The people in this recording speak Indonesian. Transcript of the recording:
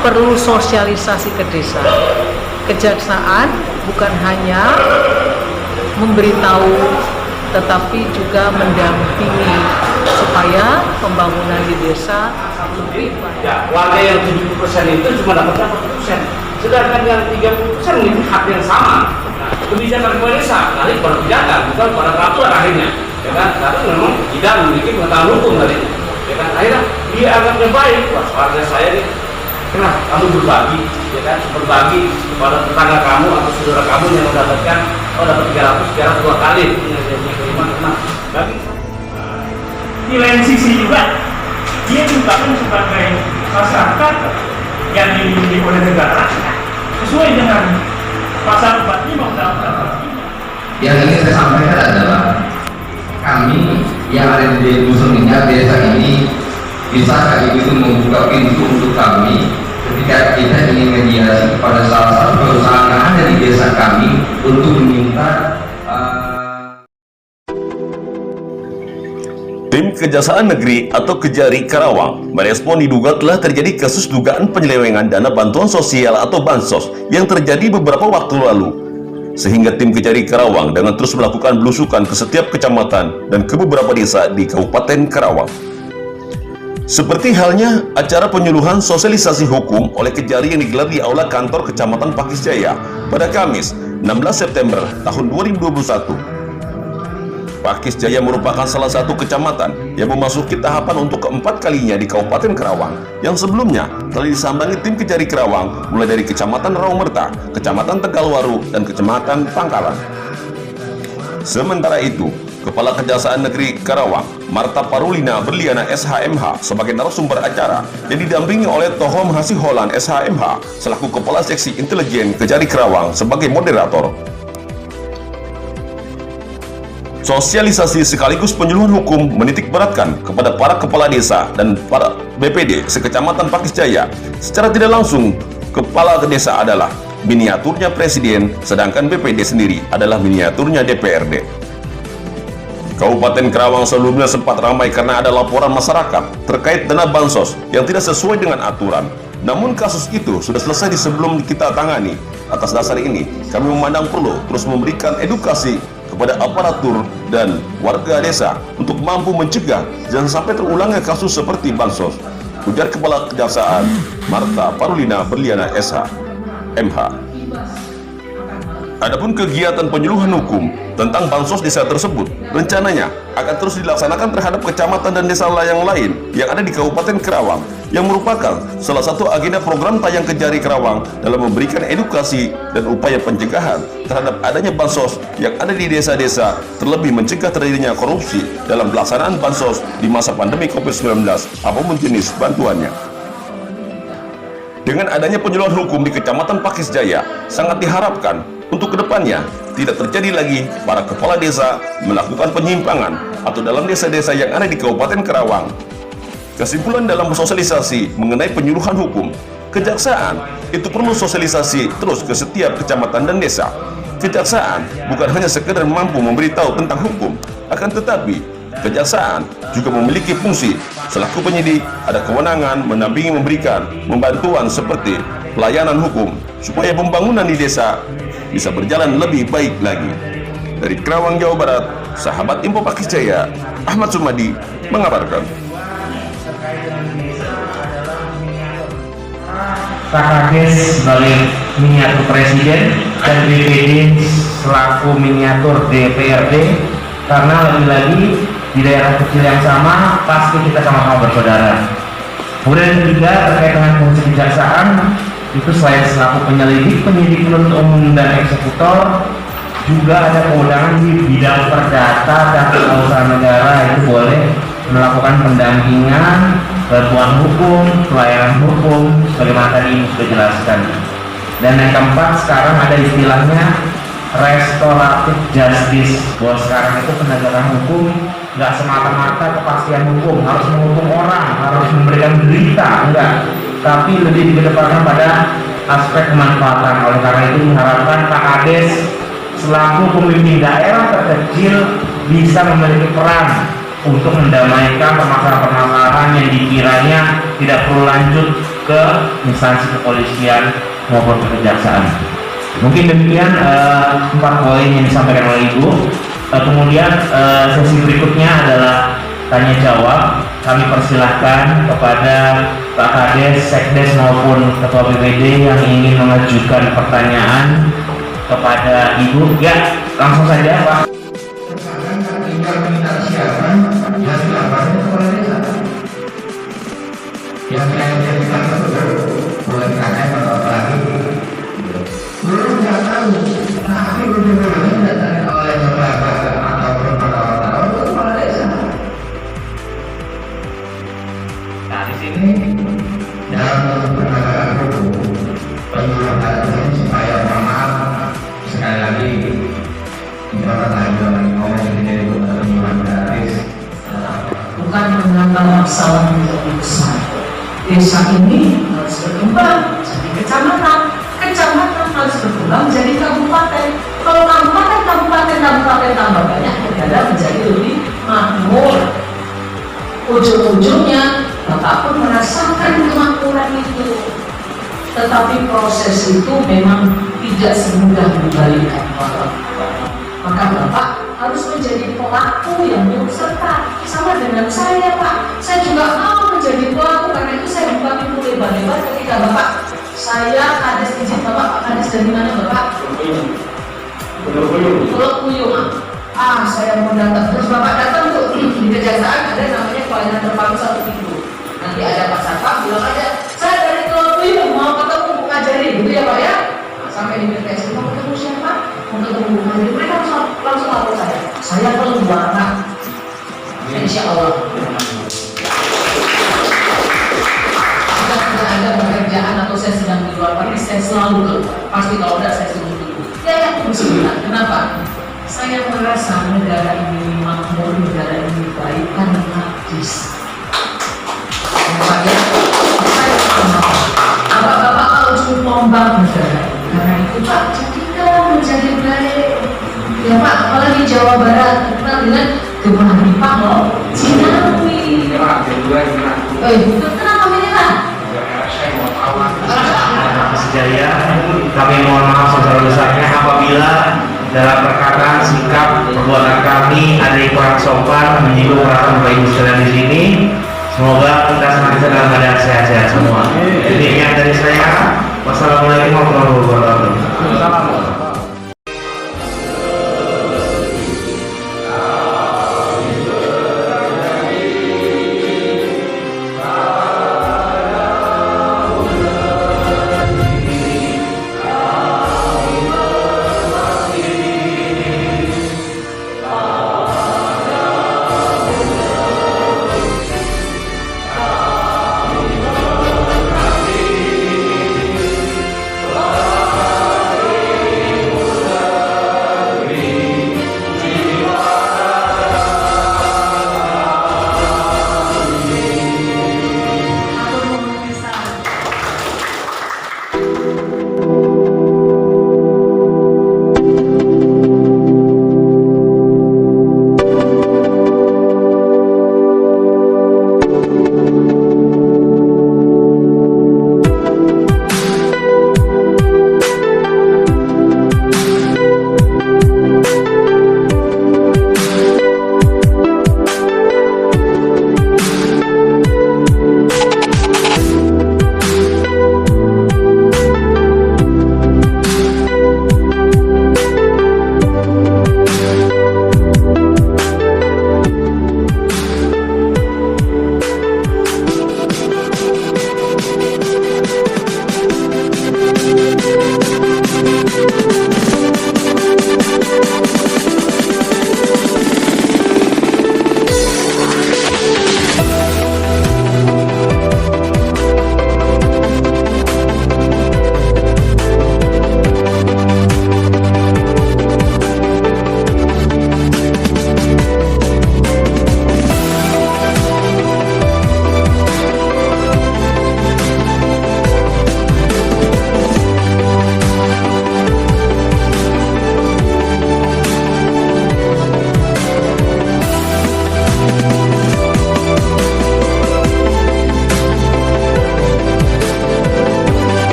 perlu sosialisasi ke desa. Kejaksaan bukan hanya memberitahu, tetapi juga mendampingi supaya pembangunan di desa lebih baik. Ya, warga yang 70% itu cuma dapat 80%, sedangkan yang 30% memiliki hak yang sama. Nah, kebijakan kepala desa kali kebijakan bukan pada peraturan akhirnya, ya kan? Karena memang tidak memiliki pengetahuan hukum tadinya, ya kan? Akhirnya dia anggapnya baik, wah warga saya nih, kenapa kamu berbagi, ya kan? Berbagi kepada tetangga kamu atau saudara kamu yang mendapatkan, oh dapat 300 2 kali, bagi. Di lain sisi juga dia juga kan sebagai masyarakat yang dimiliki oleh negara sesuai dengan pasal 45 Undang-Undang 45. Yang ingin saya sampaikan adalah kami yang ada di dusun Minyak desa ini bisa kali itu membuka pintu untuk kami ketika kita ingin mediasi kepada salah satu perusahaan yang ada di desa kami untuk meminta Tim Kejaksaan Negeri atau Kejari Karawang merespon diduga telah terjadi kasus dugaan penyelewengan dana bantuan sosial atau bansos yang terjadi beberapa waktu lalu. Sehingga tim Kejari Karawang dengan terus melakukan belusukan ke setiap kecamatan dan ke beberapa desa di Kabupaten Karawang. Seperti halnya acara penyuluhan sosialisasi hukum oleh Kejari yang digelar di Aula Kantor Kecamatan Pakis Jaya pada Kamis 16 September tahun 2021. Pakis Jaya merupakan salah satu kecamatan yang memasuki tahapan untuk keempat kalinya di Kabupaten Karawang yang sebelumnya telah disambangi tim Kejari Karawang mulai dari Kecamatan Rawamerta, Kecamatan Tegalwaru, dan Kecamatan Pangkalan. Sementara itu, Kepala Kejaksaan Negeri Karawang, Marta Parulina Berliana SHMH sebagai narasumber acara yang didampingi oleh Tohom Hasiholan SHMH selaku Kepala Seksi Intelijen Kejari Karawang sebagai moderator. Sosialisasi sekaligus penyuluhan hukum menitikberatkan kepada para kepala desa dan para BPD sekecamatan Pakis Jaya. Secara tidak langsung, kepala desa adalah miniaturnya presiden, sedangkan BPD sendiri adalah miniaturnya DPRD. Kabupaten Karawang sebelumnya sempat ramai karena ada laporan masyarakat terkait dana bansos yang tidak sesuai dengan aturan. Namun kasus itu sudah selesai sebelum kita tangani. Atas dasar ini, kami memandang perlu terus memberikan edukasi kepada aparatur dan warga desa untuk mampu mencegah jangan sampai terulangnya kasus seperti bansos, ujar Kepala Kejaksaan Marta Parulina Berliana SH MH. Adapun kegiatan penyuluhan hukum tentang bansos desa tersebut rencananya akan terus dilaksanakan terhadap kecamatan dan desa yang lain yang ada di Kabupaten Karawang, yang merupakan salah satu agenda program Tayang Kejari Karawang dalam memberikan edukasi dan upaya pencegahan terhadap adanya bansos yang ada di desa-desa, terlebih mencegah terjadinya korupsi dalam pelaksanaan bansos di masa pandemi COVID-19 apapun jenis bantuannya. Dengan adanya penyuluhan hukum di Kecamatan Pakis Jaya, sangat diharapkan untuk kedepannya tidak terjadi lagi para kepala desa melakukan penyimpangan atau dalam desa-desa yang ada di Kabupaten Karawang. Kesimpulan dalam sosialisasi mengenai penyuluhan hukum, kejaksaan itu perlu sosialisasi terus ke setiap kecamatan dan desa. Kejaksaan bukan hanya sekedar mampu memberitahu tentang hukum, akan tetapi kejaksaan juga memiliki fungsi selaku penyidik, ada kewenangan mendampingi, memberikan bantuan seperti pelayanan hukum supaya pembangunan di desa bisa berjalan lebih baik lagi. Dari Karawang, Jawa Barat, sahabat Info Pakis Jaya, Ahmad Sumadi mengabarkan. Kakades sebagai miniatur presiden dan BPD selaku miniatur DPRD, karena lagi-lagi di daerah kecil yang sama pasti kita sama-sama bersaudara. Kemudian juga terkait dengan fungsi kejaksaan, itu selain selaku penyelidik, penyidik, penuntut umum, dan eksekutor, juga ada kewenangan di bidang perdata dan keuangan negara, itu boleh melakukan pendampingan, bantuan hukum, pelayanan hukum, sebagaimana tadi sudah jelaskan. Dan yang keempat, sekarang ada istilahnya restoratif justice, bahwa sekarang itu penegakan hukum nggak semata-mata kepastian hukum, harus menghukum orang, harus memberikan berita, enggak, tapi lebih dikedepankan pada aspek kemanfaatan. Oleh karena itu diharapkan Pak Kades selaku pemimpin daerah terkecil bisa memiliki peran untuk mendamaikan permasalahan-permasalahan yang dikiranya tidak perlu lanjut ke ke instansi kepolisian maupun kejaksaan. Mungkin demikian 4 poin yang disampaikan oleh Ibu. Kemudian sesi berikutnya adalah tanya jawab. Kami persilahkan kepada Pak Kades, Sekdes maupun Ketua BPD yang ingin mengajukan pertanyaan kepada Ibu. Ya, langsung saja Pak. Tinggal minta siapa yang dilaporkan kepala desa. Yang saya bilang buat kakak atau lagi belum nggak tahu, tapi belum datang oleh beberapa atau beberapa kepala desa. Nah di sini dalam penegakan hukum penyuluhan ini supaya maaf sekali lagi ibarat aja ngomong ini penyuluhan gratis. Bukan menambah masalah menjadi besar. Desa ini harus berkembang jadi kecamatan, kecamatan harus berkembang menjadi kabupaten. Kalau kabupaten tambah banyak, negara menjadi lebih makmur. Ujung-ujungnya Bapak pun merasakan kemakmuran itu. Tetapi proses itu memang tidak semudah membalikan orang. Maka Bapak harus menjadi pelaku yang turut serta. Sama dengan saya Pak, saya juga mau menjadi pelaku, karena itu saya buka pintu lebar-lebar ketika Bapak, saya Kades izin Bapak, Pak Kades dari mana Bapak? Pulau Puyuh. Saya mau datang, terus Bapak datang tuh di kejaksaan ada namanya pelayanan terpadu 1 minggu. Nanti ada Pak Satpam bilang aja, saya dari Pulau Puyuh mau ketemu Bu Ngajari, gitu ya Pak ya? Sampai di BPS mau ketemu siapa? Mau ketemu Bu Ngajari, mereka langsung lapor saya. Saya perlu banget, insya Allah. Jika tidak ada pekerjaan atau saya sedang di luar negeri, saya selalu keluar. Pasti kalau tidak saya selalu dulu. Ya aku bersemangat. Kenapa? Saya merasa negara ini makmur, negara ini baik karena hadis. Makanya saya Bapak kalau cuma tombak negara, karena itu Pak jadikan menjadi baik. Ya Pak, apalagi Jawa Barat terkenal dengan Gemerlap Nipah loh, Cinawi. Kenapa menyerah? Sejaya, kami mohon maaf sebesar-besarnya apabila dalam perkataan, sikap, perbuatan kami ada yang kurang sopan, menyinggung perasaan Bapak Ibu sekalian di sini. Semoga kita senantiasa dalam keadaan sehat-sehat semua. Demikian dari saya. Wassalamualaikum warahmatullahi wabarakatuh.